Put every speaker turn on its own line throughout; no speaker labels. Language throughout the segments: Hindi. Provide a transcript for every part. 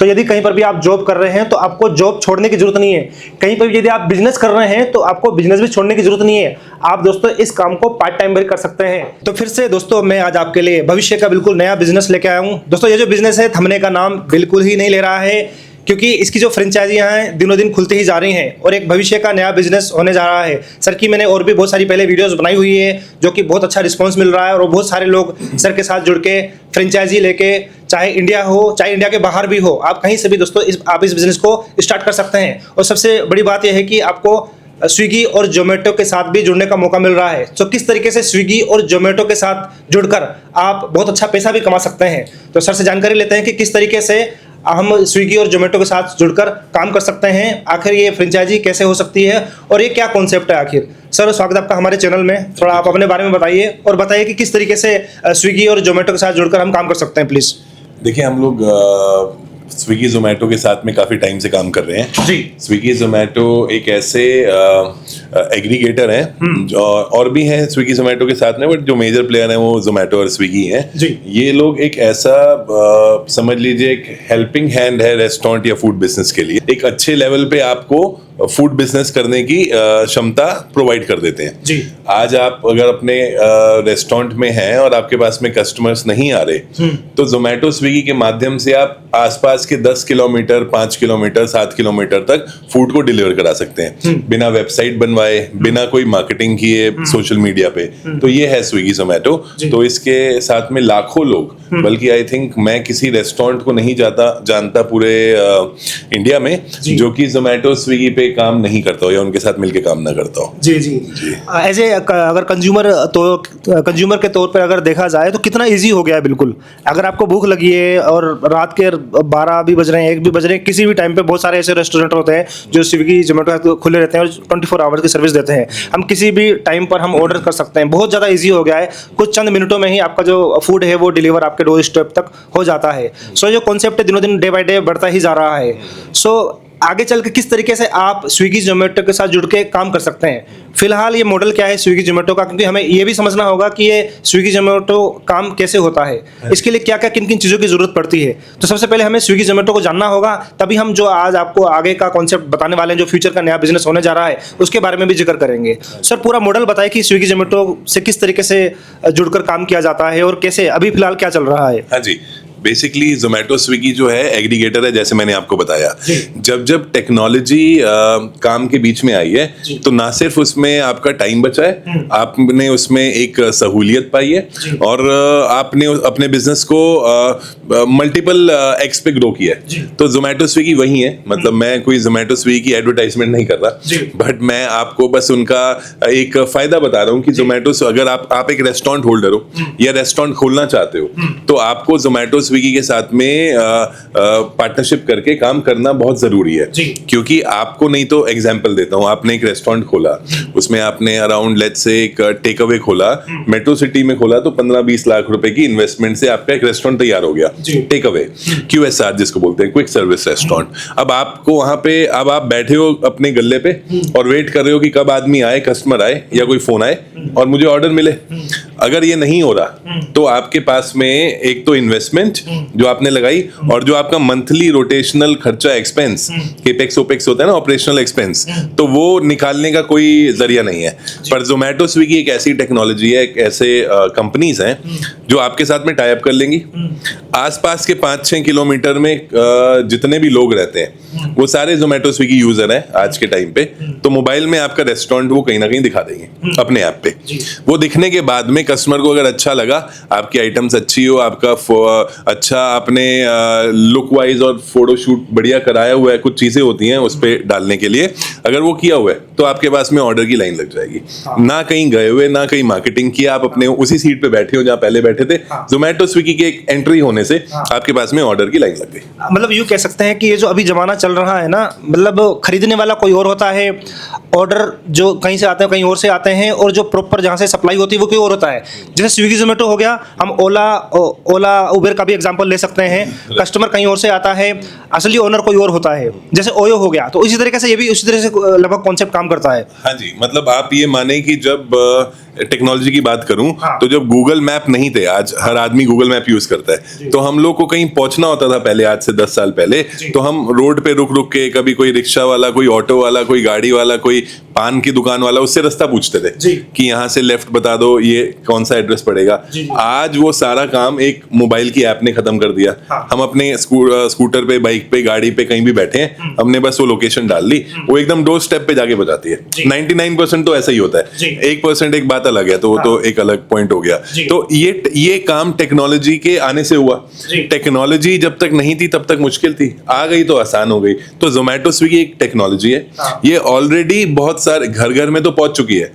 तो यदि कहीं पर भी आप जॉब कर रहे हैं तो आपको जॉब छोड़ने की जरूरत नहीं है। कहीं पर भी यदि आप बिजनेस कर रहे हैं तो आपको बिजनेस भी छोड़ने की जरूरत नहीं है। आप दोस्तों इस काम को पार्ट टाइम भी कर सकते हैं। तो फिर से दोस्तों मैं आज आपके लिए भविष्य का बिल्कुल नया बिजनेस लेके आया हूं। दोस्तों ये जो बिजनेस है थमने का नाम बिल्कुल ही नहीं ले रहा है, क्योंकि इसकी जो फ्रेंचाइजियां हैं दिनों दिन खुलती ही जा रही हैं और एक भविष्य का नया बिजनेस होने जा रहा है। सर की मैंने और भी बहुत सारी पहले वीडियोस बनाई हुई है जो कि बहुत अच्छा रिस्पांस मिल रहा है और बहुत सारे लोग सर के साथ जुड़ के फ्रेंचाइजी लेके, चाहे इंडिया हो चाहे इंडिया के बाहर भी हो, आप कहीं से भी दोस्तों आप इस बिजनेस को स्टार्ट कर सकते हैं। और सबसे बड़ी बात यह है कि आपको स्विगी और जोमेटो के साथ भी जुड़ने का मौका मिल रहा है। तो किस तरीके से स्विगी और जोमेटो के साथ जुड़कर आप बहुत अच्छा पैसा भी कमा सकते हैं, तो सर से जानकारी लेते हैं कि किस तरीके से हम स्विगी और जोमेटो के साथ जुड़कर काम कर सकते हैं। आखिर ये फ्रेंचाइजी कैसे हो सकती है और ये क्या कॉन्सेप्ट है आखिर। सर स्वागत है आपका हमारे चैनल में। थोड़ा आप अपने बारे में बताइए और बताइए कि किस तरीके से स्विगी और जोमेटो के साथ जुड़कर हम काम कर सकते हैं प्लीज।
देखिए, हम लोग स्विगी जोमेटो के साथ में काफ़ी टाइम से काम कर रहे हैं
जी।
स्विगी जोमेटो एक ऐसे एग्रीगेटर हैं और भी हैं स्विगी जोमेटो के साथ में, बट जो मेजर प्लेयर हैं वो जोमेटो और स्विगी हैं
जी।
ये लोग एक ऐसा समझ लीजिए एक हेल्पिंग हैंड है रेस्टोरेंट या फूड बिजनेस के लिए। एक अच्छे लेवल पे आपको फूड बिजनेस करने की क्षमता प्रोवाइड कर देते हैं
जी।
आज आप अगर अपने रेस्टोरेंट में हैं और आपके पास में कस्टमर्स नहीं आ रहे तो जोमेटो स्विगी के माध्यम से आप आसपास के 10 किलोमीटर 5 किलोमीटर 7 किलोमीटर तक फूड को डिलीवर करा सकते हैं बिना वेबसाइट बनवाए, बिना कोई मार्केटिंग किए सोशल मीडिया पे। तो ये है स्विगी जोमेटो। तो इसके साथ में लाखों लोग, बल्कि आई थिंक मैं किसी रेस्टोरेंट को नहीं जानता पूरे इंडिया में जो कि जोमेटो स्विगी पे काम नहीं करता हो या उनके साथ मिलके काम ना करता हो।
जी जी, ऐसे अगर कंज्यूमर के तौर पर अगर देखा जाए तो कितना इजी हो गया है। बिल्कुल अगर आपको भूख लगी है और रात के 12 भी बज रहे हैं 1 भी बज रहे हैं, किसी भी टाइम पे बहुत सारे ऐसे रेस्टोरेंट होते हैं जो स्विगी जोमेटो खुले रहते हैं और 24 आवर्स की सर्विस देते हैं। हम किसी भी टाइम पर हम ऑर्डर कर सकते हैं। बहुत ज़्यादा इजी हो गया है। कुछ चंद मिनटों में ही आपका जो फूड है वो डिलीवर आपके डोर स्टेप तक हो जाता है। सो जो कॉन्सेप्ट है दिनों दिन डे बाय डे बढ़ता ही जा रहा है। सो आगे चल के किस तरीके से आप स्विगी जोमेटो के साथ जुड़ के काम कर सकते हैं, फिलहाल ये मॉडल क्या है स्विगी जोमेटो का, क्योंकि हमें ये भी समझना होगा कि ये स्विगी जोमेटो काम कैसे होता है, इसके लिए क्या क्या किन किन चीज़ों की जरूरत पड़ती है। तो सबसे पहले हमें स्विगी जोमेटो को जानना होगा, तभी हम जो आज आपको आगे का कॉन्सेप्ट बताने वाले हैं जो फ्यूचर का नया बिजनेस होने जा रहा है उसके बारे में भी जिक्र करेंगे। सर पूरा मॉडल बताए कि स्विगी जोमेटो से किस तरीके से जुड़कर काम किया जाता है और कैसे अभी फिलहाल क्या चल रहा है।
हाँ जी, बेसिकली जोमेटो स्विगी जो है एग्रीगेटर है, जैसे मैंने आपको बताया। जब टेक्नोलॉजी काम के बीच में आई है तो ना सिर्फ उसमें आपका टाइम बचा है, आपने उसमें एक सहूलियत पाई है और आपने अपने बिजनेस को मल्टीपल एक्स पे ग्रो किया है। तो जोमेटो स्विगी वही है, मतलब मैं कोई जोमेटो स्विगी की एडवर्टाइजमेंट नहीं कर रहा, बट मैं आपको बस उनका एक फायदा बता रहा हूँ कि जोमेटो से अगर आप एक रेस्टोरेंट होल्डर हो या रेस्टोरेंट खोलना चाहते हो तो आपको जोमेटो स्विगी के साथ में पार्टनरशिप करके काम करना बहुत जरूरी है। क्योंकि आपको नहीं तो एग्जांपल देता हूं, आपने एक रेस्टोरेंट खोला, उसमें आपने अराउंड लेट्स से एक टेक अवे खोला, मेट्रो सिटी में खोला, तो 15-20 लाख रुपए की इन्वेस्टमेंट से आपका एक रेस्टोरेंट तैयार हो गया। टेक अवे QSR जिसको बोलते हैं, क्विक सर्विस रेस्टोरेंट। अब आपको वहां पे अब आप बैठे हो अपने गल्ले पे और वेट कर रहे हो कि कब आदमी आए, कस्टमर आए या कोई फोन आए और मुझे ऑर्डर मिले। अगर ये नहीं हो रहा तो आपके पास में एक तो इन्वेस्टमेंट जो आपने लगाई और जो आपका मंथली रोटेशनल खर्चा एक्सपेंस केपेक्स ओपेक्स होता है ना, ऑपरेशनल एक्सपेंस, तो वो निकालने का कोई जरिया नहीं है। पर जोमेटो स्विगी एक ऐसी टेक्नोलॉजी है, एक ऐसे कंपनीज हैं जो आपके साथ में टाई अप कर लेंगी। आसपास के 5-6 किलोमीटर में जितने भी लोग रहते हैं वो सारे जोमेटो स्विगी यूजर हैं आज के टाइम पे। तो मोबाइल में आपका रेस्टोरेंट वो कहीं ना कहीं दिखा देंगे अपने ऐप पे। वो दिखने के बाद में कस्टमर को अगर अच्छा लगा, आपकी आइटम्स अच्छी हो, आपका अच्छा आपने लुक वाइज और फोटो शूट बढ़िया कराया हुआ है, कुछ चीजें होती हैं उस पे डालने के लिए, अगर वो किया हुआ है तो आपके पास में ऑर्डर की लाइन लग जाएगी। ना कहीं गए हुए, ना कहीं मार्केटिंग किया, आप अपने उसी सीट पे बैठे हो जहाँ पहले बैठे थे। जोमेटो स्विगी के एक एंट्री होने से आपके पास में ऑर्डर की लाइन लग गई।
मतलब यूँ कह सकते हैं कि ये जो अभी जमाना चल रहा है ना, मतलब खरीदने वाला कोई और होता है, ऑर्डर जो कहीं से आते हैं कहीं और से आते हैं, और जो प्रॉपर जहाँ से सप्लाई होती है वो कोई और होता है। जैसे स्विगी जोमेटो हो गया, हम ओला उबेर का भी एग्जांपल ले सकते हैं। कस्टमर कहीं और से आता है, असली ओनर कोई और होता है। जैसे ओयो हो गया, तो इसी तरीके से ये भी उसी तरह से लगभग कॉन्सेप्ट काम करता है।
हाँ जी, मतलब आप ये माने कि जब टेक्नोलॉजी की बात करूं तो जब गूगल मैप नहीं थे, आज हर आदमी गूगल मैप यूज करता है, तो हम लोग को कहीं पहुंचना होता था पहले, आज से 10 साल पहले, तो हम रोड पे रुक रुक के कभी कोई रिक्शा वाला, कोई ऑटो वाला, कोई गाड़ी वाला, कोई पान की दुकान वाला, उससे रास्ता पूछते थे कि यहाँ से लेफ्ट बता दो, ये कौन सा एड्रेस पड़ेगा। आज वो सारा काम एक मोबाइल की ऐप ने खत्म कर दिया। हम अपने स्कूटर पे, बाइक पे, गाड़ी पे कहीं भी बैठे हैं, हमने बस वो लोकेशन डाल ली, वो एकदम डोर स्टेप पे जाके पहुंचाती है। 99% तो ऐसा ही होता है, 1% एक बात अलग है, तो वो तो एक अलग पॉइंट हो गया। तो ये काम टेक्नोलॉजी के आने से हुआ। टेक्नोलॉजी जब तक नहीं थी तब तक मुश्किल थी, आ गई तो आसान हो गई। तो जोमेटो स्विगी एक टेक्नोलॉजी है, ये ऑलरेडी बहुत सारे घर घर में तो पहुंच चुकी है,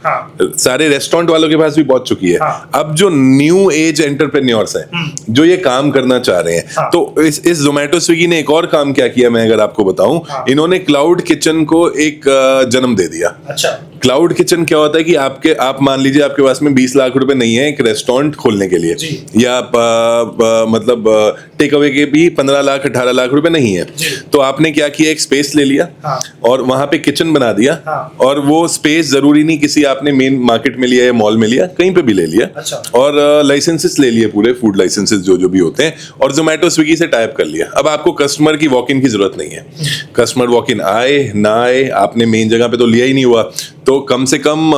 सारे रेस्टोरेंट वालों के पास भी पहुंच चुकी है। अब जो न्यू एज एंटरप्रेन्योर्स हैं, जो ये काम करना चाह रहे हैं, तो इस जोमेटो स्विगी ने एक और काम क्या किया, मैं अगर आपको बताऊं, इन्होंने क्लाउड किचन को एक जन्म दे दिया।
अच्छा,
क्लाउड किचन क्या होता है कि आप मान लीजिए आपके पास में 20 लाख रुपए नहीं है एक रेस्टोरेंट खोलने के लिए, या मतलब टेक अवे के भी 15 लाख 18 लाख रुपए नहीं है, तो आपने क्या किया, एक स्पेस ले लिया और वहां पे किचन बना दिया। और वो स्पेस जरूरी नहीं किसी आपने मेन मार्केट में लिया या मॉल में लिया, कहीं पे भी ले लिया। और लाइसेंसेस ले लिए, पूरे फूड लाइसेंसेस जो भी होते हैं, और जोमेटो स्विगी से टाइप कर लिया। अब आपको कस्टमर की वॉक इन की जरूरत नहीं है। कस्टमर वॉक इन आए ना आए, आपने मेन जगह पे तो लिया ही नहीं हुआ, तो कम से कम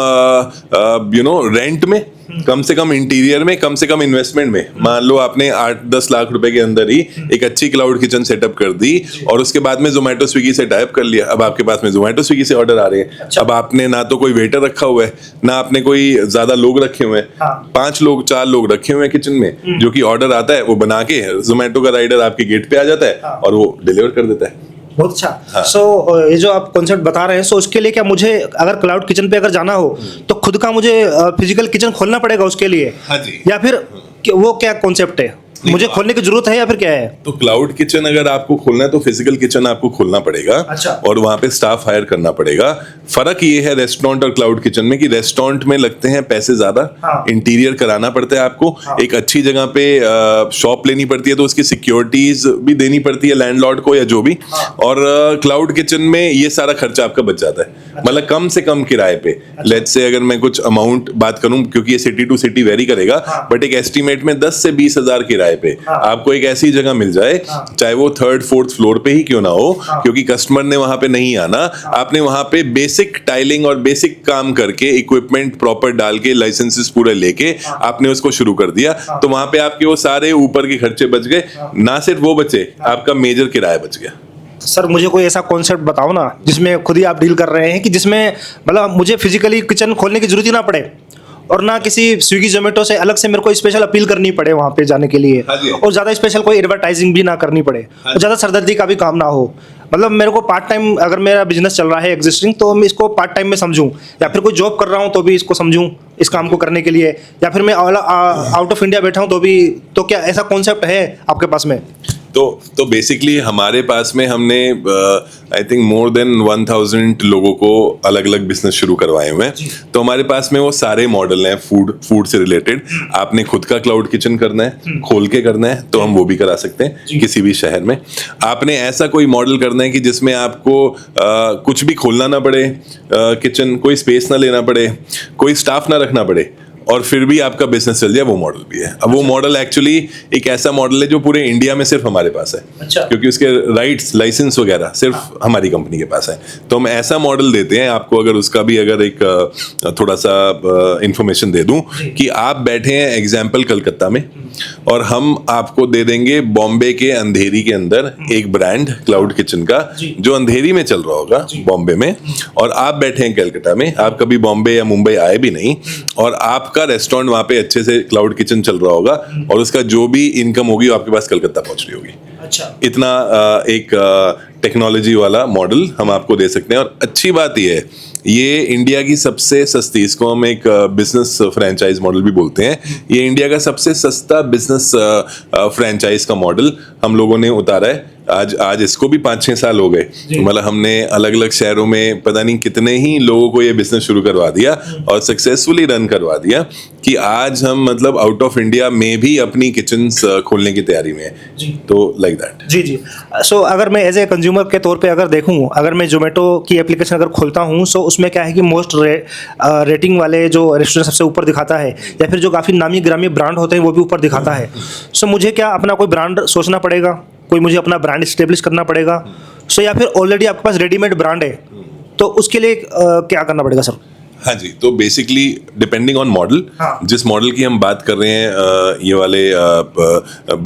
रेंट में, कम से कम इंटीरियर में, कम से कम इन्वेस्टमेंट में, मान लो आपने 8-10 लाख रुपए के अंदर ही एक अच्छी क्लाउड किचन सेटअप कर दी, और उसके बाद में जोमेटो स्विगी से टाइप कर लिया। अब आपके पास में जोमेटो स्विगी से ऑर्डर आ रहे हैं। अब आपने ना तो कोई वेटर रखा हुआ है, ना आपने कोई ज्यादा लोग रखे हुए हैं, 5 लोग 4 लोग रखे हुए हैं किचन में, जो कि ऑर्डर आता है वो बना के जोमेटो का राइडर आपके गेट पे आ जाता है और वो डिलीवर कर देता है।
बहुत अच्छा। सो ये जो आप कॉन्सेप्ट बता रहे हैं, सो उसके लिए क्या मुझे अगर क्लाउड किचन पे अगर जाना हो तो खुद का मुझे फिजिकल किचन खोलना पड़ेगा उसके लिए?
हाँ जी।
या फिर वो क्या कॉन्सेप्ट है, मुझे खोलने की जरूरत है या फिर क्या है?
तो क्लाउड किचन अगर आपको खोलना है तो फिजिकल किचन आपको खोलना पड़ेगा।
अच्छा।
और वहां पे स्टाफ हायर करना पड़ेगा। फर्क ये है रेस्टोरेंट और क्लाउड किचन में कि रेस्टोरेंट में लगते हैं पैसे ज्यादा, इंटीरियर कराना पड़ता है आपको, एक अच्छी जगह पे शॉप लेनी पड़ती है, तो उसकी सिक्योरिटीज भी देनी पड़ती है लैंडलॉर्ड को या जो भी। और क्लाउड किचन में ये सारा खर्चा आपका बच जाता है, मतलब कम से कम किराए पे। लेट्स से अगर मैं कुछ अमाउंट बात करूं, क्योंकि ये सिटी टू सिटी वेरी करेगा, बट एक एस्टिमेट में 10 से 20 हजार किराए पे आपको एक ऐसी जगह मिल जाए, चाहे वो 3rd 4th फ्लोर पे ही क्यों ना हो, क्योंकि कस्टमर ने वहां पे नहीं आना, आपने वहां पे बेसिक टाइलिंग और बेसिक काम करके, इक्विपमेंट प्रॉपर डाल के, लाइसेंसेस पूरे लेके आपने उसको शुरू कर दिया, तो वहां पे आपके वो सारे ऊपर के खर्चे बच गए। ना सिर्फ वो बचे, आपका मेजर किराया बच गया।
सर मुझे कोई ऐसा कॉन्सेप्ट बताओ ना जिसमें खुद ही आप डील कर रहे हैं, कि जिसमें मतलब मुझे फिजिकली किचन खोलने की जरूरत ही ना पड़े, और ना किसी स्विगी जोमेटो से अलग से मेरे को स्पेशल अपील करनी पड़े वहाँ पे जाने के लिए, और ज़्यादा स्पेशल कोई एडवर्टाइजिंग भी ना करनी पड़े, और ज़्यादा सरदर्दी का भी काम ना हो। मतलब मेरे को पार्ट टाइम, अगर मेरा बिजनेस चल रहा है एग्जिस्टिंग, तो मैं इसको पार्ट टाइम में समझूं, या फिर कोई जॉब कर रहा हूं तो भी इसको समझूं इस काम को करने के लिए, या फिर मैं आउट ऑफ इंडिया बैठा हूं तो भी, तो क्या ऐसा कॉन्सेप्ट है आपके पास में?
तो बेसिकली हमारे पास में हमने आई थिंक मोर देन 1000 लोगों को अलग अलग बिजनेस शुरू करवाए हुए हैं। तो हमारे पास में वो सारे मॉडल हैं फूड से रिलेटेड। आपने खुद का क्लाउड किचन करना है, खोल के करना है, तो हम वो भी करा सकते हैं किसी भी शहर में। आपने ऐसा कोई मॉडल करना है कि जिसमें आपको कुछ भी खोलना ना पड़े, किचन कोई स्पेस ना लेना पड़े, कोई स्टाफ ना रखना पड़े, और फिर भी आपका बिजनेस चल जाए, वो मॉडल भी है। अब वो मॉडल एक्चुअली एक ऐसा मॉडल है जो पूरे इंडिया में सिर्फ हमारे पास है।
अच्छा।
क्योंकि उसके राइट्स, लाइसेंस वगैरह सिर्फ हमारी कंपनी के पास है। तो हम ऐसा मॉडल देते हैं आपको, अगर उसका भी अगर एक थोड़ा सा इंफॉर्मेशन दे दूं, कि आप बैठे हैं एग्जाम्पल कलकत्ता में, और हम आपको दे देंगे बॉम्बे के अंधेरी के अंदर एक ब्रांड क्लाउड किचन का, जो अंधेरी में चल रहा होगा बॉम्बे में, और आप बैठे हैं कलकत्ता में, आप कभी बॉम्बे या मुंबई आए भी नहीं, और आपका रेस्टोरेंट वहां पे अच्छे से क्लाउड किचन चल रहा होगा, और उसका जो भी इनकम होगी वो आपके पास कलकत्ता पहुंच रही होगी।
अच्छा।
इतना एक टेक्नोलॉजी वाला मॉडल हम आपको दे सकते हैं। और अच्छी बात यह है, ये इंडिया की सबसे सस्ती, इसको हम एक बिजनेस फ्रेंचाइज मॉडल भी बोलते हैं, ये इंडिया का सबसे सस्ता बिजनेस फ्रेंचाइज का मॉडल हम लोगों ने उतारा है। आज आज इसको भी 5-6 साल हो गए। मतलब हमने अलग अलग शहरों में पता नहीं कितने ही लोगों को ये बिजनेस शुरू करवा दिया और सक्सेसफुली रन करवा दिया कि आज हम मतलब आउट ऑफ इंडिया में भी अपनी किचन खोलने की तैयारी में है। तो लाइक दैट।
जी जी। सो अगर मैं एज ए कंज्यूमर के तौर पे अगर देखूं, अगर मैं जोमेटो की एप्लीकेशन अगर खोलता हूं, सो उसमें क्या है कि मोस्ट रेटिंग वाले जो रेस्टोरेंट सबसे ऊपर दिखाता है, या फिर जो काफ़ी नामी ग्रामी ब्रांड होते हैं वो भी ऊपर दिखाता है। सो मुझे क्या अपना कोई ब्रांड सोचना पड़ेगा, कोई मुझे अपना ब्रांड इस्टेब्लिश करना पड़ेगा, सो या फिर ऑलरेडी आपके पास रेडीमेड ब्रांड है तो उसके लिए क्या करना पड़ेगा सर?
हाँ जी, तो बेसिकली डिपेंडिंग ऑन मॉडल, जिस मॉडल की हम बात कर रहे हैं, ये वाले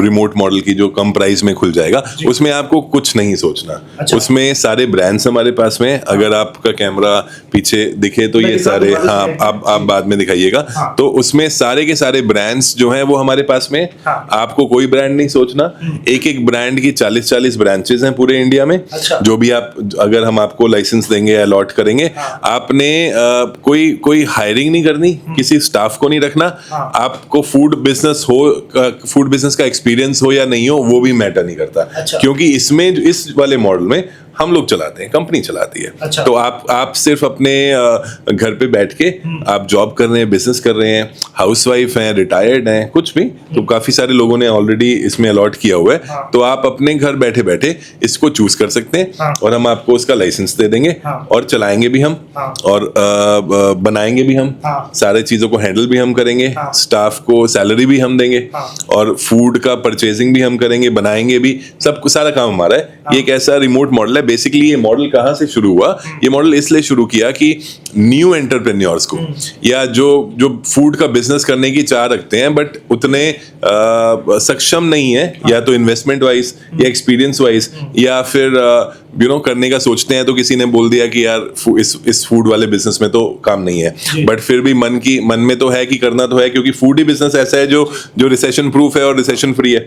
रिमोट मॉडल की जो कम प्राइस में खुल जाएगा, उसमें आपको कुछ नहीं सोचना।
अच्छा।
उसमें सारे ब्रांड्स हमारे पास में, अगर आपका कैमरा पीछे दिखे तो ये सारे, हाँ आप बाद में दिखाइएगा, तो उसमें सारे के सारे ब्रांड्स जो हैं वो हमारे पास में। आपको कोई ब्रांड नहीं सोचना, एक एक ब्रांड की 40-40 ब्रांचेस हैं पूरे इंडिया में। जो भी आप, अगर हम आपको लाइसेंस देंगे, अलॉट करेंगे, आपने कोई हायरिंग नहीं करनी, किसी स्टाफ को नहीं रखना। आपको फूड बिजनेस का एक्सपीरियंस हो या नहीं हो वो भी मैटर नहीं करता। क्योंकि इसमें इस वाले मॉडल में हम लोग चलाते हैं, कंपनी चलाती है। तो आप सिर्फ अपने घर पे बैठ के आप जॉब कर रहे हैं, बिजनेस कर रहे हैं, हाउसवाइफ हैं, रिटायर्ड हैं, कुछ भी, तो काफी सारे लोगों ने ऑलरेडी इसमें अलॉट किया हुआ है। तो आप अपने घर बैठे बैठे इसको चूज कर सकते हैं और हम आपको उसका लाइसेंस दे देंगे और चलाएंगे भी हम और बनाएंगे भी हम, सारे चीजों को हैंडल भी हम करेंगे, स्टाफ को सैलरी भी हम देंगे और फूड का परचेजिंग भी हम करेंगे, बनाएंगे भी, सब सारा काम हमारा है। ये एक ऐसा रिमोट मॉडल है। बेसिकली ये मॉडल कहाँ से शुरू हुआ? ये मॉडल इसलिए शुरू किया कि न्यू एंटरप्रेन्योर्स को, या जो फूड का बिजनेस करने की चाह रखते हैं बट उतने सक्षम नहीं है, या तो इन्वेस्टमेंट वाइज या एक्सपीरियंस वाइज, या फिर करने का सोचते हैं तो किसी ने बोल दिया कि यार इस फूड वाले बिजनेस में तो काम नहीं है, बट फिर भी मन में तो है कि करना तो है, क्योंकि फूड ही बिजनेस ऐसा है जो रिसेशन प्रूफ है और रिसेशन फ्री है।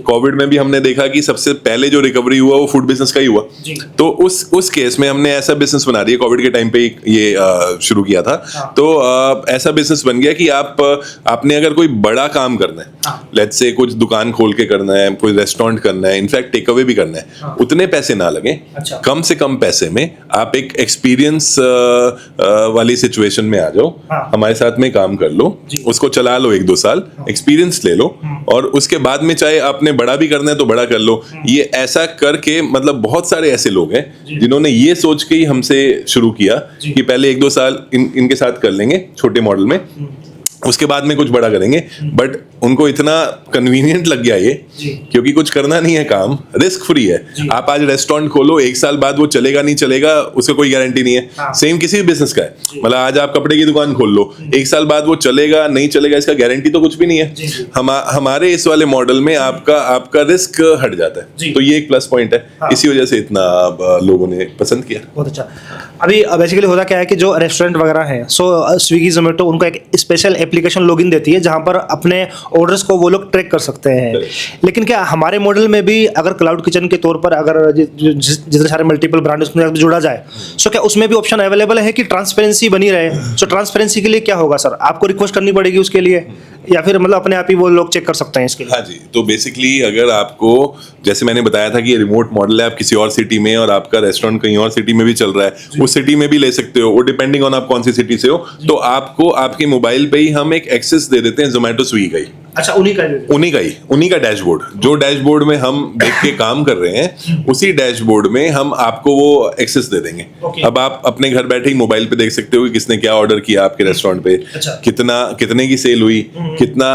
कोविड में भी हमने देखा कि सबसे पहले जो रिकवरी हुआ वो फूड बिजनेस का ही हुआ। तो उस केस में हमने ऐसा बिजनेस बना दिया, कोविड के टाइम पे ये शुरू किया था। तो ऐसा बिजनेस बन गया कि आपने अगर कोई बड़ा काम करना है, लेट्स से कुछ दुकान खोल के करना है, कोई रेस्टोरेंट करना है, इनफैक्ट टेक अवे भी करना है, उतने पैसे ना लगे, कम से कम पैसे में आप एक एक्सपीरियंस वाली सिचुएशन में आ जाओ, हमारे साथ में काम कर लो, उसको चला लो 1-2 साल, एक्सपीरियंस ले लो, और उसके बाद में चाहे आपने बड़ा भी करना है तो बड़ा कर लो। ये ऐसा करके मतलब बहुत सारे ऐसे लोग हैं जिन्होंने ये सोच के ही हमसे शुरू किया कि पहले 1-2 साल इनके साथ कर लेंगे छोटे मॉडल में, उसके बाद में कुछ बड़ा करेंगे। बट उनको इतना कन्वीनियंट लग गया ये, क्योंकि कुछ करना नहीं है, काम रिस्क फ्री है। आप आज रेस्टोरेंट खोलो, 1 साल बाद वो चलेगा नहीं चलेगा उसका कोई गारंटी नहीं है। सेम किसी भी बिजनेस का है, मतलब आज आप कपड़े की दुकान खोल लो, 1 साल बाद वो चलेगा नहीं चलेगा इसका गारंटी तो कुछ भी नहीं है। हमारे इस वाले मॉडल में आपका रिस्क हट जाता है, तो ये एक प्लस पॉइंट है। इसी वजह से इतना लोगों ने पसंद किया।
बहुत अच्छा। अभी बेसिकली होता क्या है कि जो रेस्टोरेंट वगैरह हैं, सो स्विगी जोमेटो उनको एक स्पेशल एप्लीकेशन लॉगिन देती है जहां पर अपने ऑर्डर्स को वो लोग ट्रैक कर सकते हैं। लेकिन क्या हमारे मॉडल में भी अगर क्लाउड किचन के तौर पर अगर जितने सारे मल्टीपल ब्रांड उसमें जुड़ा जाए, सो क्या उसमें भी ऑप्शन अवेलेबल है कि ट्रांसपेरेंसी बनी रहे? सो ट्रांसपेरेंसी के लिए क्या होगा सर? आपको रिक्वेस्ट करनी पड़ेगी उसके लिए, या फिर मतलब अपने आप ही वो लोग चेक कर सकते हैं इसके लिए?
हाँ जी, तो बेसिकली अगर आपको, जैसे मैंने बताया था कि ये रिमोट मॉडल है, आप किसी और सिटी में और आपका रेस्टोरेंट कहीं और सिटी में भी चल रहा है, उस सिटी में भी ले सकते हो, वो डिपेंडिंग ऑन आप कौन सी सिटी से हो। तो आपको आपके मोबाइल पे ही हम एक एक्सेस दे देते हैं जोमेटो स्विगी का ही।
अच्छा, उन्हीं का डैशबोर्ड,
जो डैशबोर्ड में हम देख के काम कर रहे हैं, उसी डैशबोर्ड में हम आपको वो एक्सेस दे देंगे। अब आप अपने घर बैठे ही मोबाइल पे देख सकते हो कि किसने क्या ऑर्डर किया आपके रेस्टोरेंट पे, कितने की सेल हुई, कितना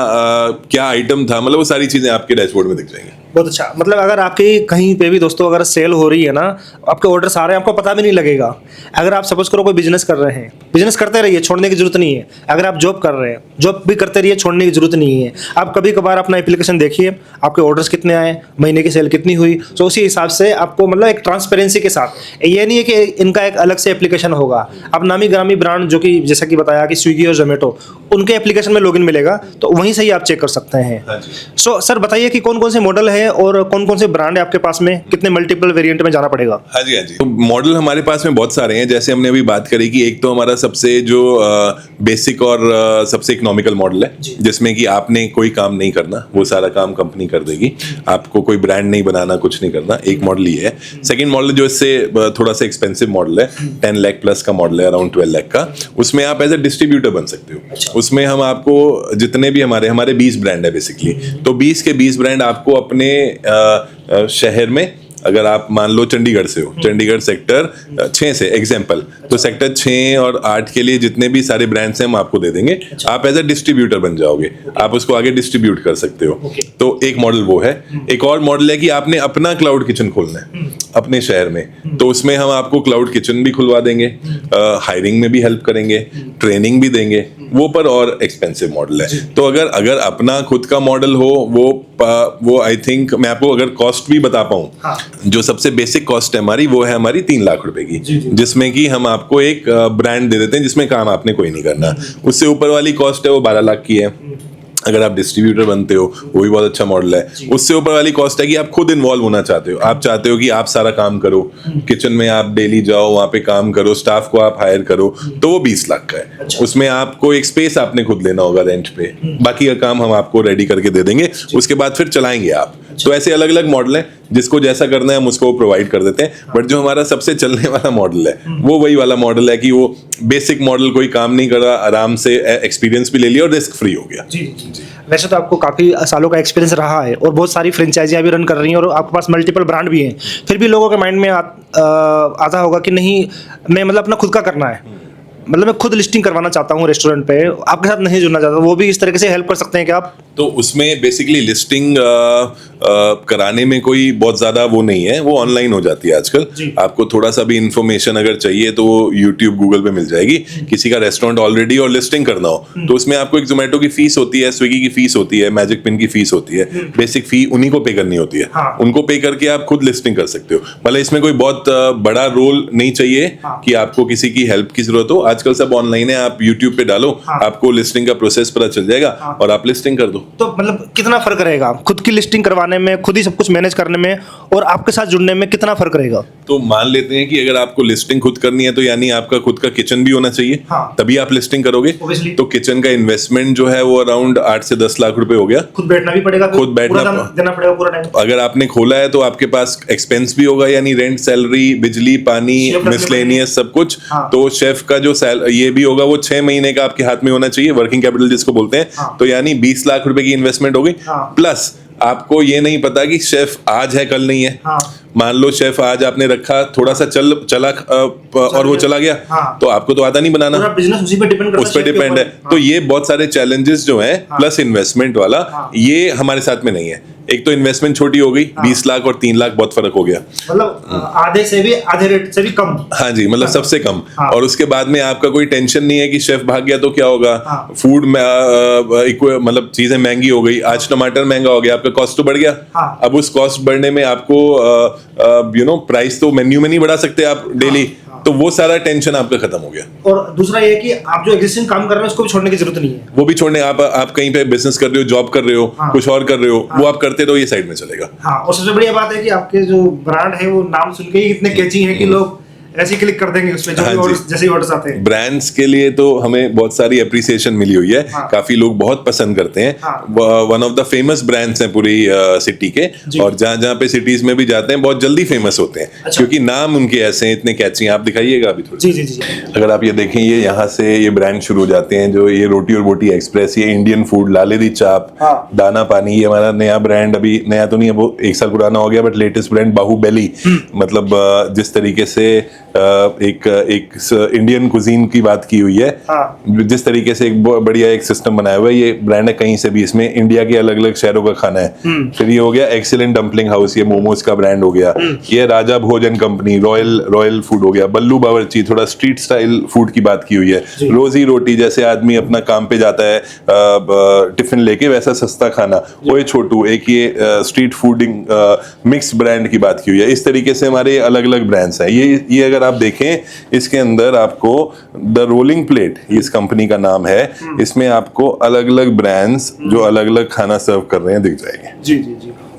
क्या आइटम था, मतलब वो सारी चीजें आपके डैशबोर्ड में दिख जाएंगी।
बहुत अच्छा। मतलब अगर आपकी कहीं पे भी दोस्तों अगर सेल हो रही है ना, आपके ऑर्डर आ रहे हैं, आपको पता भी नहीं लगेगा। अगर आप सपोज करो कोई बिजनेस कर रहे हैं, बिजनेस करते रहिए, छोड़ने की जरूरत नहीं है। अगर आप जॉब कर रहे हैं, जॉब भी करते रहिए, छोड़ने की जरूरत नहीं है। आप कभी कभार अपना एप्लीकेशन देखिए, आपके ऑर्डर्स कितने आए, महीने की सेल कितनी हुई, तो उसी हिसाब से आपको मतलब एक ट्रांसपेरेंसी के साथ, ये नहीं है कि इनका एक अलग से एप्लीकेशन होगा। अब नामी ग्रामी ब्रांड जो कि जैसा कि बताया कि स्विगी और जोमेटो, उनके एप्लीकेशन में लॉगिन मिलेगा, तो वहीं से ही आप चेक कर सकते हैं। सो सर बताइए कि कौन कौन से मॉडल है है और कौन कौन से ब्रांड है आपके पास में, कितने मल्टीपल वेरिएंट में जाना पड़ेगा?
हाँ जी, हाँ जी। तो मॉडल हमारे पास में बहुत सारे हैं, जैसे हमने अभी बात करी कि एक तो हमारा सबसे जो बेसिक और सबसे इकोनॉमिकल मॉडल है, जिसमें कि आपने कोई काम नहीं करना, वो सारा काम कंपनी कर देगी, आपको कोई ब्रांड नहीं बनाना, कुछ नहीं करना। एक मॉडल ये है। सेकंड मॉडल जो इससे थोड़ा सा एक्सपेंसिव मॉडल है, 10 लाख प्लस का मॉडल है, अराउंड 12 लाख का। उसमें आप एज ए डिस्ट्रीब्यूटर बन सकते हो। उसमें हम आपको जितने भी हमारे 20 ब्रांड है बेसिकली, तो 20 के 20 ब्रांड आपको अपने शहर में, अगर आप मान लो चंडीगढ़ से हो, चंडीगढ़ सेक्टर 6 से एग्जांपल, तो सेक्टर 6 और 8 के लिए जितने भी सारे ब्रांड्स हैं हम आपको दे देंगे। आप एज अ डिस्ट्रीब्यूटर बन जाओगे, आप उसको आगे डिस्ट्रीब्यूट कर सकते हो। तो एक मॉडल वो है। एक और मॉडल है कि आपने अपना क्लाउड किचन खोलना है अपने शहर में, तो उसमें हम आपको क्लाउड किचन भी खुलवा देंगे, हायरिंग में भी हेल्प करेंगे, ट्रेनिंग भी देंगे, वो पर और एक्सपेंसिव मॉडल है। तो अगर अपना खुद का मॉडल हो, वो आई थिंक मैं आपको अगर कॉस्ट भी बता पाऊं, जो सबसे बेसिक कॉस्ट है हमारी, वो है हमारी 3 लाख रुपए की, जिसमें कि हम आपको एक ब्रांड दे देते हैं जिसमें काम आपने कोई नहीं करना। उससे ऊपर वाली कॉस्ट है वो 12 लाख की है, अगर आप डिस्ट्रीब्यूटर बनते हो, वो भी बहुत अच्छा मॉडल है। उससे ऊपर वाली कॉस्ट है कि आप खुद इन्वॉल्व होना चाहते हो, आप चाहते हो कि आप सारा काम करो, किचन में आप डेली जाओ, वहां पे काम करो, स्टाफ को आप हायर करो, तो वो 20 लाख का है। उसमें आपको एक स्पेस आपने खुद लेना होगा रेंट पे, बाकी का काम हम आपको रेडी करके दे देंगे, उसके बाद फिर चलाएंगे आप। तो ऐसे अलग अलग मॉडल हैं, जिसको जैसा करना है हम उसको प्रोवाइड कर देते हैं। बट जो हमारा सबसे चलने वाला मॉडल है, वो वही वाला मॉडल है कि वो बेसिक मॉडल, कोई काम नहीं कर रहा, आराम से एक्सपीरियंस भी ले लिया और रिस्क फ्री हो गया।
जी। वैसे तो आपको काफ़ी सालों का एक्सपीरियंस रहा है और बहुत सारी फ्रेंचाइजियाँ भी रन कर रही हैं और आपके पास मल्टीपल ब्रांड भी हैं, फिर भी लोगों के माइंड में आता होगा कि नहीं, मैं मतलब अपना खुद का करना है, मतलब मैं खुद लिस्टिंग करवाना चाहता हूँ रेस्टोरेंट पे, आपके साथ नहीं जुड़ना चाहता, वो भी इस तरीके से हेल्प कर सकते हैं क्या आप?
तो उसमें बेसिकली लिस्टिंग कराने में कोई बहुत ज्यादा वो नहीं है, वो ऑनलाइन हो जाती है आजकल। आपको थोड़ा सा भी इंफॉर्मेशन अगर चाहिए तो वो यूट्यूब गूगल पे मिल जाएगी। किसी का रेस्टोरेंट ऑलरेडी और लिस्टिंग करना हो, तो उसमें आपको एक जोमेटो की फीस होती है, स्विगी की फीस होती है, मैजिक पिन की फीस होती है, बेसिक फी उन्हीं को पे करनी होती है। उनको पे करके आप खुद लिस्टिंग कर सकते हो। मतलब इसमें कोई बहुत बड़ा रोल नहीं चाहिए कि आपको किसी की हेल्प की जरूरत हो। आजकल सब ऑनलाइन है, आप यूट्यूब पे डालो, आपको लिस्टिंग का प्रोसेस पता चल जाएगा और आप लिस्टिंग कर दो।
तो मतलब कितना फर्क रहेगा खुद की लिस्टिंग करवाने में, खुद ही सब कुछ मैनेज करने में और आपके साथ जुड़ने में, कितना फर्क रहेगा?
तो मान लेते हैं कि अगर आपको लिस्टिंग खुद करनी है, तो यानी आपका खुद का किचन भी होना चाहिए, तभी आप लिस्टिंग करोगे। तो किचन का इन्वेस्टमेंट जो है वो अराउंड 8 से 10 लाख रुपए हो गया।
खुद बैठना भी पड़ेगा,
खुद बैठना
देना पड़ेगा पूरा टाइम।
अगर आपने खोला है तो आपके पास एक्सपेंस भी होगा, यानी रेंट, सैलरी, बिजली, पानी, मिसलेनियस सब कुछ। तो शेफ का जो ये भी होगा, वो 6 महीने का आपके हाथ में होना चाहिए, वर्किंग कैपिटल जिसको बोलते हैं। तो यानी 20 लाख रुपए की इन्वेस्टमेंट हो गई। प्लस आपको ये नहीं पता कि शेफ आज है कल नहीं है। मान लो शेफ आज आपने रखा, थोड़ा सा चला और वो चला गया, तो आपको तो आता नहीं बनाना,
पूरा बिजनेस उसी पे डिपेंड करता है,
उस पे डिपेंड है। तो ये बहुत सारे चैलेंजेस जो हैं, प्लस इन्वेस्टमेंट वाला, ये हमारे साथ में नहीं है। एक तो इन्वेस्टमेंट छोटी हो गई, 20 लाख और 3 लाख बहुत फर्क हो गया,
मतलब आधे रेट से भी कम।
हाँ जी, मतलब सबसे कम। और उसके बाद में आपका कोई टेंशन नहीं है कि शेफ भाग गया तो क्या होगा। फूड मतलब चीजें महंगी हो गई, आज टमाटर महंगा हो गया, आपका कॉस्ट तो बढ़ गया। अब उस कॉस्ट बढ़ने में आपको प्राइस तो मेन्यू में नहीं बढ़ा सकते आप डेली, तो वो सारा टेंशन आपका खत्म हो गया।
और दूसरा ये कि आप जो एग्जिस्टिंग काम कर रहे हैं उसको भी छोड़ने की जरूरत नहीं है।
वो भी छोड़ने, आप कहीं पे बिजनेस कर रहे हो, जॉब कर रहे हो, कुछ और कर रहे हो, वो आप करते रहो, ये साइड में चलेगा।
और सबसे बढ़िया बात है कि आपके जो ब्रांड है वो नाम सुन के ही इतने कैची है कि लोग ऐसे क्लिक कर देंगे उसमें, जैसे ऑर्डर्स आते हैं।
ब्रांड्स के लिए तो हमें बहुत सारी अप्रिसिएशन मिली हुई है। काफी लोग बहुत पसंद करते हैं। One of the famous brands हैं पूरी सिटी के, और जहाँ पे सिटीज में भी जाते हैं बहुत जल्दी फेमस होते हैं। क्योंकि नाम उनके ऐसे हैं, इतने कैची हैं। आप दिखाइएगा अभी थोड़ी।
जी।
अगर आप ये देखें, ये यहाँ से ये ब्रांड शुरू हो जाते हैं, जो ये रोटी और बोटी एक्सप्रेस, ये इंडियन फूड, लाले दी चाप, दाना पानी, ये हमारा नया ब्रांड, अभी नया तो नहीं है, वो 1 साल पुराना हो गया, बट लेटेस्ट ब्रांड बाहुबली। मतलब जिस तरीके से एक इंडियन कुजीन की बात की हुई है, जिस तरीके से एक बढ़िया एक सिस्टम बनाया हुआ है, ये ब्रांड है कहीं से भी, इसमें इंडिया के अलग अलग शहरों का खाना है। फिर ये हो गया एक्सीलेंट डम्पलिंग हाउस, ये मोमोज का ब्रांड हो गया। ये राजा भोजन कंपनी, रॉयल फूड हो गया। बल्लू बावर्ची, थोड़ा स्ट्रीट स्टाइल फूड की बात की हुई है। रोजी रोटी, जैसे आदमी अपना काम पे जाता है टिफिन लेके, वैसा सस्ता खाना। ओए छोटू, एक ये स्ट्रीट फूडिंग मिक्स ब्रांड की बात की हुई है। इस तरीके से हमारे अलग अलग ब्रांड्स हैं। ये अगर आप देखें, इसके अंदर आपको द रोलिंग प्लेट, इस कंपनी का नाम है, इसमें आपको अलग अलग ब्रांड्स जो अलग अलग खाना सर्व कर रहे हैं दिख जाएंगे।
जी।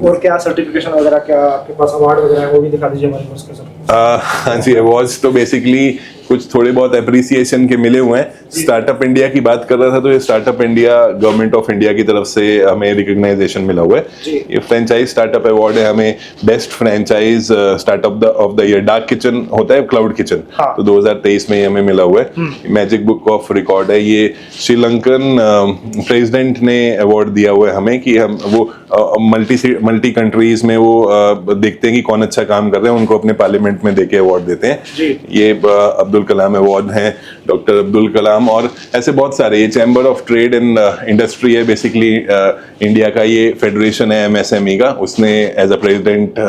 और क्या सर्टिफिकेशन वगैरह, क्या आपके पास अवार्ड वगैरह है, वो भी दिखा दीजिए हमारे को सर।
हाँ जी, अवार्ड्स तो बेसिकली कुछ थोड़े बहुत अप्रिसिएशन के मिले हुए हैं। स्टार्टअप इंडिया की बात कर रहा था, तो ये startup India government of India की तरफ से हमें रिकग्नाइजेशन मिला हुआ है। ये फ्रेंचाइज स्टार्टअप अवार्ड है, हमें best franchise startup of the year. Dark kitchen होता है, क्लाउड किचन, तो 2023 में ये हमें मिला हुआ है। मैजिक बुक ऑफ रिकॉर्ड है, ये श्रीलंकन प्रेसिडेंट ने अवार्ड दिया हुआ है हमें, कि हम वो मल्टी कंट्रीज में वो देखते हैं कि कौन अच्छा काम कर रहे हैं, उनको अपने पार्लियामेंट में देके अवार्ड देते हैं। ये अब्दुल कलाम अवार्ड हैं, डॉक्टर अब्दुल कलाम, और ऐसे बहुत सारे। ये chamber of trade and industry है, बेसिकली इंडिया का ये फेडरेशन है एमएसएमई का, उसने as a president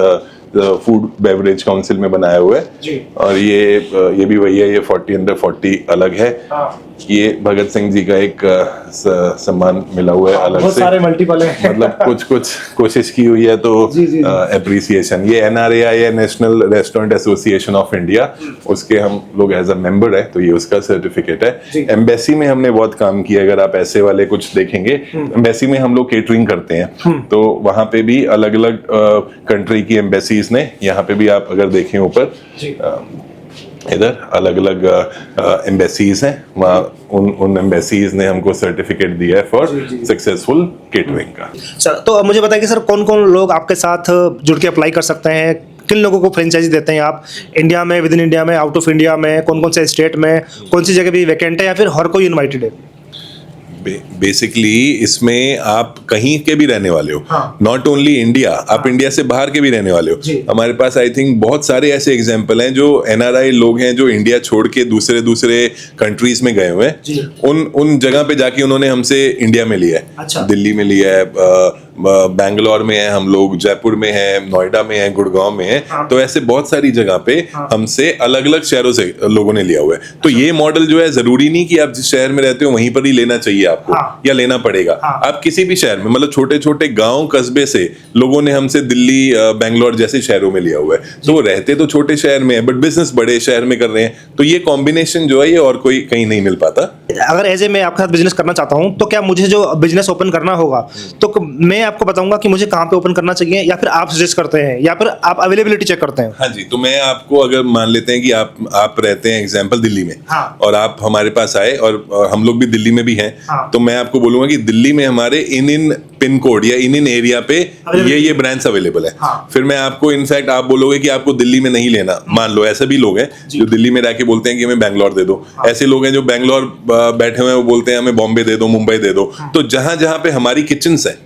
food beverage council में बनाया हुआ है। और ये भी वही है, ये 40 अंडर 40 अलग है। ये भगत सिंह जी का एक सम्मान मिला हुआ है अलग
बहुत
से,
सारे मल्टीपल है।
मतलब कुछ कोशिश की हुई है, तो एप्रिसिएशन। ये NRAI है, national restaurant association of India, उसके हम लोग एज अ मेंबर है, तो ये उसका सर्टिफिकेट है। एम्बेसी में हमने बहुत काम किया, अगर आप ऐसे वाले कुछ देखेंगे, एम्बेसी में हम लोग केटरिंग करते हैं, तो वहां पे भी अलग अलग कंट्री की एम्बेसीज ने, यहाँ पे भी आप अगर देखें ऊपर, इधर अलग अलग एम्बेसीज हैं, वहाँ उन एम्बेसीज ने हमको सर्टिफिकेट दिया है फॉर सक्सेसफुल केटरिंग का।
सर, तो अब मुझे बताइए कि सर कौन कौन लोग आपके साथ जुड़ के अप्लाई कर सकते हैं, किन लोगों को फ्रेंचाइजी देते हैं आप, इंडिया में, विद इन इंडिया में, आउट ऑफ इंडिया में, कौन कौन से स्टेट में, कौन सी जगह भी वैकेंट है, या फिर हर कोई इनवाइटेड है?
बेसिकली इसमें आप कहीं के भी रहने वाले हो, नॉट ओनली इंडिया, आप इंडिया से बाहर के भी रहने वाले हो। हमारे पास आई थिंक बहुत सारे ऐसे एग्जांपल हैं जो NRI लोग हैं जो इंडिया छोड़ के दूसरे कंट्रीज में गए हुए हैं, उन जगह पे जाके उन्होंने हमसे इंडिया में लिया है। दिल्ली में लिया है, बैंगलोर में है हम लोग, जयपुर में है, नोएडा में है, गुड़गांव में है, तो ऐसे बहुत सारी जगह पे हमसे अलग अलग शहरों से लोगों ने लिया हुआ है। तो ये मॉडल जो है, जरूरी नहीं कि आप जिस शहर में रहते हो वहीं पर ही लेना चाहिए आपको, या लेना पड़ेगा। आप किसी भी शहर में, मतलब छोटे छोटे गांव कस्बे से लोगों ने हमसे दिल्ली, बैंगलोर जैसे शहरों में लिया हुआ है, तो वो रहते तो छोटे शहर में है, बट बिजनेस बड़े शहर में कर रहे हैं। तो ये कॉम्बिनेशन जो है, ये और कोई कहीं नहीं मिल पाता।
अगर एज ए मैं आपके साथ बिजनेस करना चाहता हूँ, तो क्या मुझे जो बिजनेस ओपन करना होगा, तो मैं आपको बताऊंगा कि मुझे कहाँ पे ओपन करना चाहिए, या फिर आप सजेस्ट करते हैं, या फिर आप अवेलेबिलिटी चेक करते हैं?
हाँ जी, तो मैं आपको, अगर मान लेते हैं कि आप रहते हैं एग्जांपल दिल्ली में, और आप हमारे पास आए, और हम लोग भी दिल्ली में भी हैं, तो मैं आपको बोलूंगा कि दिल्ली में हमारे इन पिन कोड या इन एरिया पे ये ब्रांड्स अवेलेबल है। फिर मैं आपको, इनफैक्ट आप बोलोगे कि आपको दिल्ली में नहीं लेना, मान लो ऐसे भी लोग हैं जो दिल्ली में रह के बोलते हैं कि हमें बैंगलोर दे दो, ऐसे लोग हैं जो बैंगलोर बैठे हुए हैं, वो बोलते हैं हमें बॉम्बे दे दो, मुंबई दे दो। तो जहां जहां पे हमारी किचन्स है,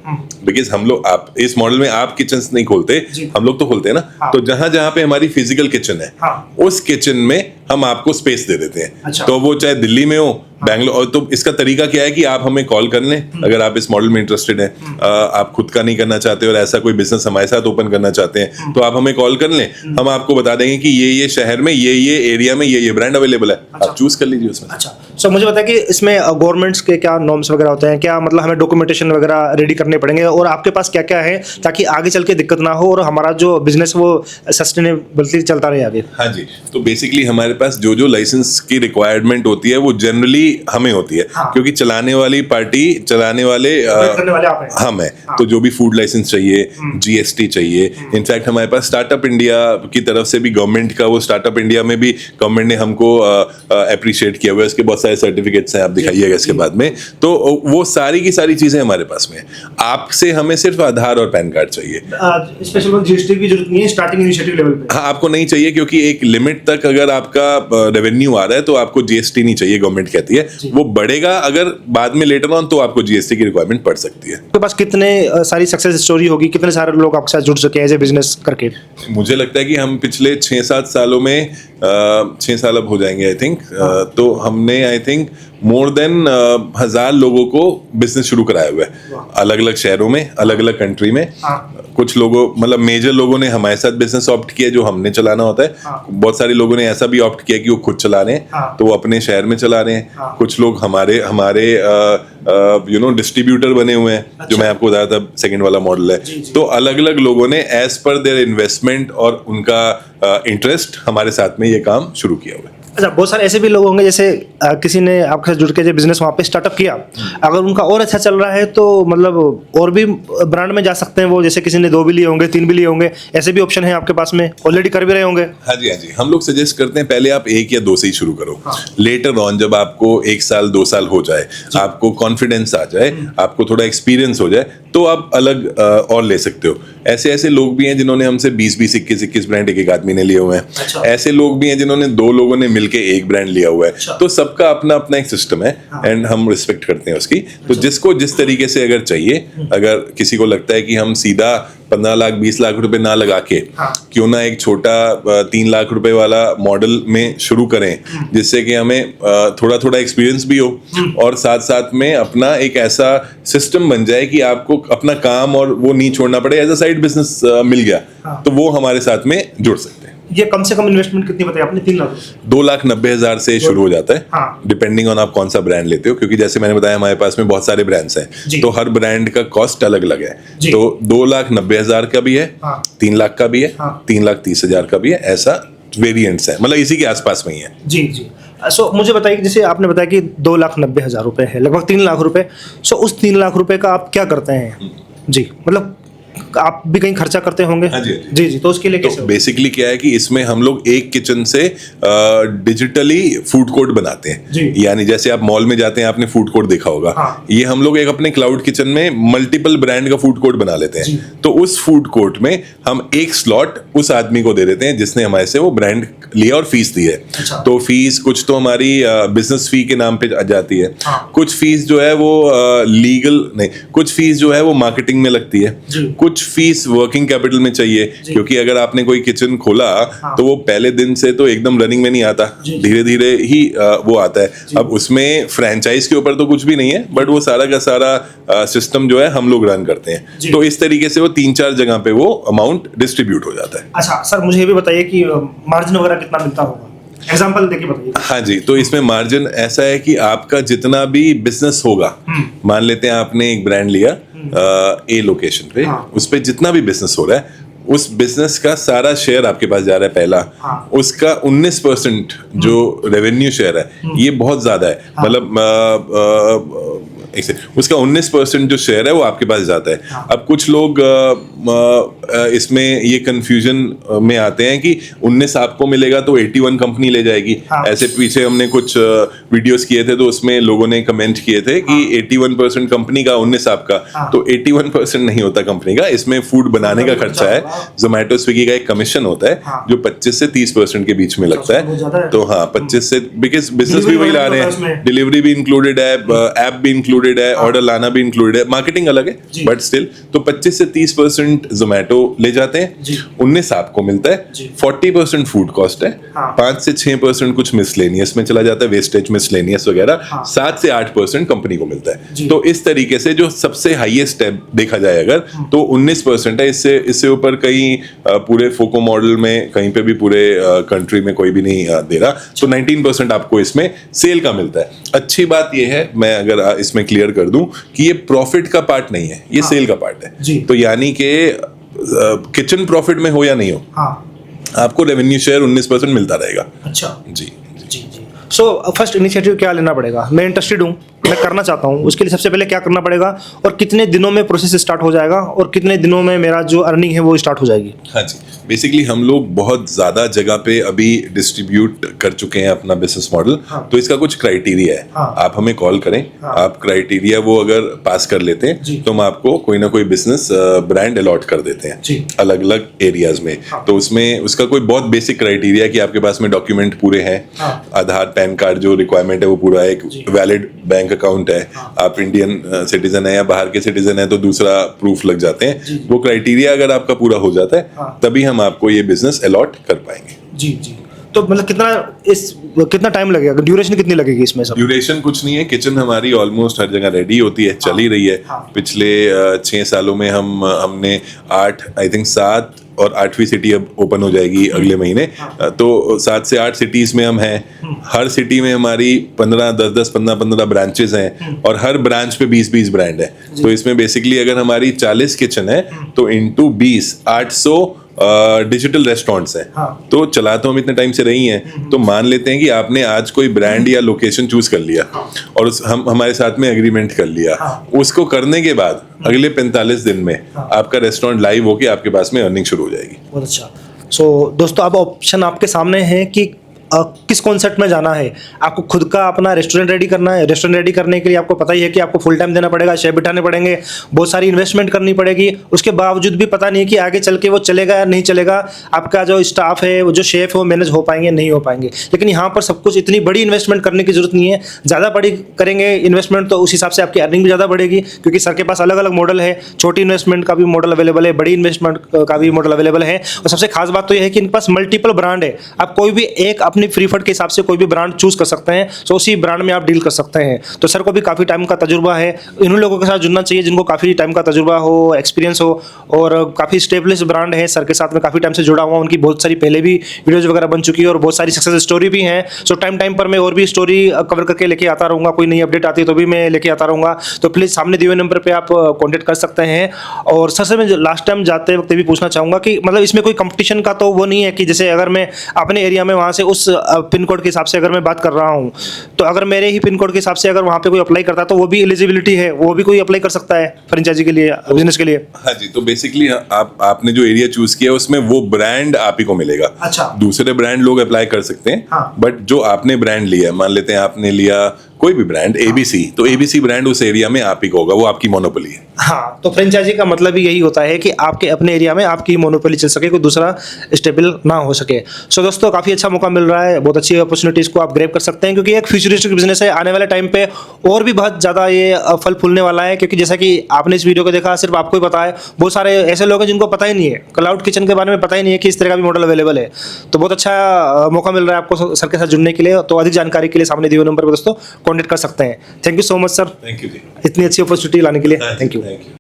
बिकॉज हम लोग, आप इस मॉडल में आप किचन्स नहीं खोलते, हम लोग तो खोलते हैं ना, तो जहां जहां पे हमारी फिजिकल किचन है, उस किचन में हम आपको स्पेस दे देते हैं। तो वो चाहे दिल्ली में हो, बैंगलोर, तो इसका तरीका क्या है कि आप हमें कॉल कर लें, अगर आप इस मॉडल में इंटरेस्टेड हैं, आप खुद का नहीं करना चाहते और ऐसा कोई बिजनेस हमारे साथ ओपन करना चाहते हैं, तो आप हमें कॉल कर लें, हम आपको बता देंगे कि ये शहर में, ये एरिया में ये ब्रांड अवेलेबल है, आप चूज कर लीजिए उसमें।
अच्छा, सो मुझे बताया कि इसमें गवर्नमेंट्स के क्या नॉर्म्स वगैरह होते हैं, क्या मतलब हमें डॉक्यूमेंटेशन वगैरह रेडी करने पड़ेंगे, और आपके पास क्या क्या है, ताकि आगे चल के दिक्कत ना हो और हमारा जो बिजनेस वो सस्टेनेबल चलता रहे आगे?
हाँ जी, तो बेसिकली हमारे पास जो लाइसेंस की रिक्वायरमेंट होती है, वो जनरली हमें होती है, क्योंकि चलाने वाले हम है। तो जो भी फूड लाइसेंस चाहिए, GST चाहिए, इनफैक्ट हमारे पास स्टार्टअप इंडिया की तरफ से भी, गवर्नमेंट का, वो स्टार्टअप इंडिया में भी गवर्नमेंट ने हमको अप्रिशिएट किया हुआ है, उसके बहुत सारे सर्टिफिकेट्स हैं, आप दिखाइएगा इसके बाद में। तो वो सारी की सारी चीजें हमारे पास में है। आपसे हमें सिर्फ आधार और पैन कार्ड चाहिए,
स्पेशल GST की जरूरत नहीं है स्टार्टिंग इनिशिएटिव लेवल पे।
हाँ, आपको नहीं चाहिए, क्योंकि एक लिमिट तक अगर आपका रेवेन्यू आ रहा है तो आपको GST नहीं चाहिए, गवर्नमेंट कहती है। वो बढ़ेगा अगर बाद में लेटर ऑन, तो आपको GST की रिक्वायरमेंट पड़ सकती है।
आपके पास कितने सारी सक्सेस स्टोरी होगी, कितने सारे लोग आपके साथ जुड़ सके एज ए बिजनेस करके?
मुझे लगता है कि हम पिछले 6-7 सालों में, 6 साल अब हो जाएंगे आई थिंक, तो हमने आई थिंक मोर देन 1000 लोगों को बिजनेस शुरू कराया हुआ है, अलग अलग शहरों में, अलग अलग कंट्री में। कुछ लोगों, मतलब मेजर लोगों ने हमारे साथ बिजनेस ऑप्ट किया जो हमने चलाना होता है, बहुत सारे लोगों ने ऐसा भी ऑप्ट किया कि वो खुद चला रहे हैं, तो वो अपने शहर में चला रहे हैं। कुछ लोग हमारे डिस्ट्रीब्यूटर बने हुए हैं, जो मैं आपको बताया था, सेकंड वाला मॉडल है। तो अलग अलग लोगों ने एज पर देयर इन्वेस्टमेंट और उनका इंटरेस्ट हमारे साथ में ये काम शुरू किया हुआ है।
अच्छा, बहुत सारे ऐसे भी लोग होंगे जैसे किसी ने आपके साथ जुड़ के जो बिजनेस वहाँ पे स्टार्टअप किया, अगर उनका और अच्छा चल रहा है तो मतलब और भी ब्रांड में जा सकते हैं वो, जैसे किसी ने 2 भी लिए होंगे, 3 भी लिए होंगे, ऐसे भी ऑप्शन है आपके पास में, ऑलरेडी कर भी रहे होंगे?
हाँ जी, हाँ जी, हम लोग सजेस्ट करते हैं पहले आप 1 या 2 से ही शुरू करो। लेटर ऑन जब आपको 1 साल 2 साल हो जाए, आपको कॉन्फिडेंस आ जाए, आपको थोड़ा एक्सपीरियंस हो जाए, तो आप अलग और ले सकते हो। ऐसे ऐसे लोग भी हैं जिन्होंने हमसे 20-20, 21-21 ब्रांड एक आदमी ने लिए हुए हैं।
अच्छा।
ऐसे लोग भी हैं जिन्होंने 2 लोगों ने मिलके एक ब्रांड लिया हुआ है।
अच्छा।
तो सबका अपना अपना एक सिस्टम है एंड हम रिस्पेक्ट करते हैं उसकी। तो जिसको जिस तरीके से अगर चाहिए, अगर किसी को लगता है कि हम सीधा 15 लाख 20 लाख रुपए ना लगा के क्यों ना एक छोटा 3 लाख रुपए वाला मॉडल में शुरू करें, जिससे कि हमें थोड़ा थोड़ा एक्सपीरियंस भी हो और साथ साथ में अपना एक ऐसा सिस्टम बन जाए कि आपको अपना काम और वो नहीं छोड़ना पड़े, एज अ साइड बिजनेस मिल गया, तो वो हमारे साथ में जुड़ सकते हैं।
ये कम से कम इन्वेस्टमेंट कितनी बताई आपने? 3 लाख?
2,90,000 से शुरू हो जाता है,
हाँ।
डिपेंडिंग ऑन आप कौन सा ब्रांड लेते हो, क्योंकि जैसे मैंने बताया हमारे पास में बहुत सारे ब्रांड्स हैं, तो हर ब्रांड का कॉस्ट अलग अलग है। तो 2,90,000 का भी है, 3 लाख का भी है, 3,30,000 का भी है, ऐसा वेरिएंट्स है, मतलब इसी के आसपास में ही है।
जी जी। सो मुझे बताइए कि जैसे आपने बताया कि 2,90,000 रुपए है, लगभग 3 लाख रुपए। सो उस 3 लाख रुपए का आप क्या करते हैं? जी, मतलब आप भी कहीं खर्चा करते होंगे?
हाँ जी,
जी जी। तो उसके लिए कैसे?
तो बेसिकली क्या है कि इसमें हम लोग एक किचन से डिजिटली फूड कोर्ट बनाते हैं। यानी जैसे आप मॉल में जाते हैं, आपने फूड कोर्ट देखा होगा, ये हम लोग एक अपने क्लाउड किचन में मल्टीपल ब्रांड का फूड कोर्ट बना लेते हैं। तो उस फूड कोर्ट में हम एक स्लॉट उस आदमी को दे देते हैं जिसने हमारे से वो ब्रांड लिया और फीस दी है। तो फीस कुछ तो हमारी बिजनेस फी के नाम पे जाती है, कुछ फीस जो है वो लीगल नहीं, कुछ फीस जो है वो मार्केटिंग में लगती है, कुछ फीस वर्किंग कैपिटल में चाहिए, क्योंकि अगर आपने कोई किचन खोला तो वो पहले दिन से तो एकदम रनिंग में नहीं आता, धीरे धीरे ही वो आता है। अब उसमें फ्रेंचाइज के ऊपर तो कुछ भी नहीं है, बट वो सारा का सारा सिस्टम जो है हम लोग रन करते हैं। तो इस तरीके से वो 3-4 जगह पे वो अमाउंट डिस्ट्रीब्यूट हो जाता है।
अच्छा सर, मुझे ये भी बताइए कि मार्जिन वगैरह कितना मिलता होगा? एग्जांपल देके बताइए।
हाँ जी, तो इसमें मार्जिन ऐसा है कि आपका जितना भी बिजनेस होगा, मान लेते हैं आपने एक ब्रांड लिया ए लोकेशन पे, उस पे जितना भी बिजनेस हो रहा है, उस बिजनेस का सारा शेयर आपके पास जा रहा है पहला, उसका 19% जो रेवेन्यू शेयर है, ये बहुत ज्यादा है। मतलब उसका 19% जो शेयर है वो आपके पास जाता है। अब कुछ लोग इसमें ये कंफ्यूजन में आते हैं कि 19 आपको मिलेगा तो 81 कंपनी ले जाएगी। ऐसे पीछे हमने कुछ वीडियोस किए थे, तो उसमें लोगों ने कमेंट किए थे कि 81% कंपनी का, 19 आपका। तो 81% नहीं होता कंपनी का, इसमें फूड बनाने का खर्चा है, जोमेटो स्विगी का एक कमीशन होता है जो 25 से 30% के बीच में लगता है। तो हाँ, 25 से, बिकॉज बिजनेस भी वही ला रहे हैं, डिलीवरी भी इंक्लूडेड है, ऐप भी इंक्लूडेड है, ऑर्डर लाना भी इंक्लूडेड है, मार्केटिंग अलग है, बट स्टिल तो 25 से 30% जोमेटो ले जाते हैं, 19 आपको मिलता है, 40% फूड कॉस्ट है, 5 से 6% कुछ मिसलेनियस में चला जाता है, वेस्टेज मिसलेनियस वगैरह, 7 से 8% कंपनी को मिलता है। तो इस तरीके से जो सबसे हाईएस्ट है देखा जाए अगर, तो 19% है। इससे ऊपर कहीं पूरे फोको मॉडल में कहीं पे भी पूरे कंट्री में कोई भी नहीं दे रहा। तो 19% आपको इसमें सेल का मिलता है। अच्छी बात यह है, मैं अगर इसमें क्लियर कर दूं, कि ये प्रॉफिट का पार्ट नहीं है, ये सेल का पार्ट है। तो यानी कि किचन प्रॉफिट में हो या नहीं हो, आपको रेवेन्यू शेयर 19% मिलता रहेगा।
अच्छा
जी
जी जी। सो फर्स्ट इनिशिएटिव क्या लेना पड़ेगा? मैं इंटरेस्टेड हूँ, मैं करना चाहता हूँ, उसके लिए सबसे पहले क्या करना पड़ेगा और कितने दिनों में प्रोसेस स्टार्ट हो जाएगा और कितने दिनों में मेरा जो अर्निंग है वो स्टार्ट हो जाएगी?
हाँ जी, बेसिकली हम लोग बहुत ज़्यादा जगह पे अभी डिस्ट्रीब्यूट कर चुके हैं अपना बिजनेस मॉडल। तो इसका कुछ क्राइटेरिया है, आप हमें कॉल करें, आप क्राइटेरिया वो अगर पास कर लेते हैं तो हम आपको कोई ना कोई बिजनेस ब्रांड अलॉट कर देते हैं अलग अलग एरियाज में। तो उसमें उसका कोई बहुत बेसिक क्राइटेरिया कि आपके पास में डॉक्यूमेंट पूरे हैं, आधार पैन कार्ड जो रिक्वायरमेंट है वो पूरा है, एक वैलिड बैंक अकाउंट है, आप इंडियन सिटीजन है या बाहर के सिटीजन है तो दूसरा प्रूफ लग जाते हैं। वो क्राइटेरिया अगर आपका पूरा हो जाता है तभी हम आपको ये बिजनेस अलॉट कर पाएंगे।
जी जी। तो मतलब कितना टाइम लगेगा, ड्यूरेशन कितनी लगेगी इसमें? सब
ड्यूरेशन कुछ नहीं है, किचन हमारी ऑलमोस्ट हर जगह रेडी होती है, चल ही रही है। पिछले 6 सालों में हमने 7 और 8वीं सिटी अब ओपन हो जाएगी अगले महीने। तो 7 से 8 सिटीज में हम हैं। हर सिटी में हमारी 15 ब्रांचेस हैं और हर ब्रांच पे 20 ब्रांड है। तो इसमें बेसिकली अगर हमारी 40 किचन है तो इंटू 20 800 डिजिटल रेस्टोरेंट्स हैं,
हाँ।
तो चला तो हम इतने टाइम से रही हैं, तो मान लेते हैं कि आपने आज कोई ब्रांड या लोकेशन चूज कर लिया और हम हमारे साथ में एग्रीमेंट कर लिया, उसको करने के बाद अगले 45 दिन में आपका रेस्टोरेंट लाइव होके आपके पास में अर्निंग शुरू हो जाएगी।
बहुत अच्छा। सो दोस्तों, अब ऑप्शन आपके सामने है कि किस कॉन्सेप्ट में जाना है। आपको खुद का अपना रेस्टोरेंट रेडी करना है। रेस्टोरेंट रेडी करने के लिए आपको पता ही है कि आपको फुल टाइम देना पड़ेगा, शेफ बिठाने पड़ेंगे, बहुत सारी इन्वेस्टमेंट करनी पड़ेगी। उसके बावजूद भी पता नहीं है कि आगे चल के वो चलेगा या नहीं चलेगा, आपका जो स्टाफ है, वो जो शेफ है, वो मैनेज हो पाएंगे नहीं हो पाएंगे। लेकिन यहाँ पर सब कुछ इतनी बड़ी इन्वेस्टमेंट करने की जरूरत नहीं है। ज़्यादा बड़ी करेंगे इन्वेस्टमेंट तो उस हिसाब से आपकी अर्निंग भी ज़्यादा बढ़ेगी, क्योंकि सर के पास अलग अलग मॉडल है। छोटी इन्वेस्टमेंट का भी मॉडल अवेलेबल है, बड़ी इन्वेस्टमेंट का भी मॉडल अवेलेबल है। और सबसे खास बात तो यह है कि इनके पास मल्टीपल ब्रांड है। आप कोई भी एक अपनी फ्री फंड के हिसाब से कोई भी ब्रांड चूज कर सकते हैं, तो उसी ब्रांड में आप डील कर सकते हैं। तो सर को भी काफ़ी टाइम का तजुर्बा है। इन लोगों के साथ जुड़ना चाहिए जिनको काफ़ी टाइम का तजुर्बा हो, एक्सपीरियंस हो, और काफ़ी स्टेब्लिश ब्रांड है। सर के साथ में काफ़ी टाइम से जुड़ा हुआ, उनकी बहुत सारी पहले भी वीडियोज वगैरह बन चुकी है और बहुत सारी सक्सेस स्टोरी भी हैं। सो टाइम पर मैं और भी स्टोरी कवर करके लेके आता रहूँगा। कोई नई अपडेट आती है तो भी मैं लेके आता रहूँगा। तो प्लीज़ सामने दिए हुए नंबर पर आप कॉन्टेक्ट कर सकते हैं। और सर से मैं लास्ट टाइम जाते वक्त भी पूछना चाहूँगा कि मतलब इसमें कोई कंपटीशन का तो वो नहीं है कि जैसे अगर मैं अपने एरिया में वहाँ से उस पिन कोड के हिसाब से अगर मैं बात कर रहा हूँ, तो अगर मेरे ही पिन कोड के हिसाब से अगर वहाँ पे कोई अप्लाई करता है तो वो भी एलिजिबिलिटी है, वो भी कोई अप्लाई कर सकता है फ्रेंचाइजी के लिए, बिजनेस के लिए?
हाँ जी, तो बेसिकली आपने जो एरिया चूज किया उसमें वो ब्रांड आप ही को मिलेगा।
अच्छा।
दूसरे ब्रांड लोग अप्लाई कर सकते हैं,
हाँ।
बट जो आपने ब्रांड लिया, मान लेते हैं आपने लिया कोई भी ब्रांड ABC, तो ABC ब्रांड उस एरिया में आप ही को होगा, वो आपकी मोनोपोली है।
हाँ, तो फ्रेंचाइजी का मतलब ही यही होता है कि आपके अपने एरिया में आपकी मोनोपोली चल सके, कोई दूसरा स्टेबल ना हो सके। सो दोस्तों, काफ़ी अच्छा मौका मिल रहा है, बहुत अच्छी अपॉर्चुनिटीज़ को आप ग्रैब कर सकते हैं, क्योंकि एक फ्यूचरिस्टिक बिजनेस है। आने वाले टाइम पे और भी बहुत ज़्यादा ये फल फूलने वाला है, क्योंकि जैसा कि आपने इस वीडियो को देखा, सिर्फ आपको ही पता है, बहुत सारे ऐसे लोग हैं जिनको पता ही नहीं है, क्लाउड किचन के बारे में पता ही नहीं है कि इस तरह का भी मॉडल अवेलेबल है। तो बहुत अच्छा मौका मिल रहा है आपको सर के साथ जुड़ने के लिए। तो अधिक जानकारी के लिए सामने दिए हुए नंबर पर दोस्तों कॉन्टेक्ट कर सकते हैं। Thank you so much sir,
thank you ji,
इतनी अच्छी अपॉर्चुनिटी लाने के लिए। Thank you.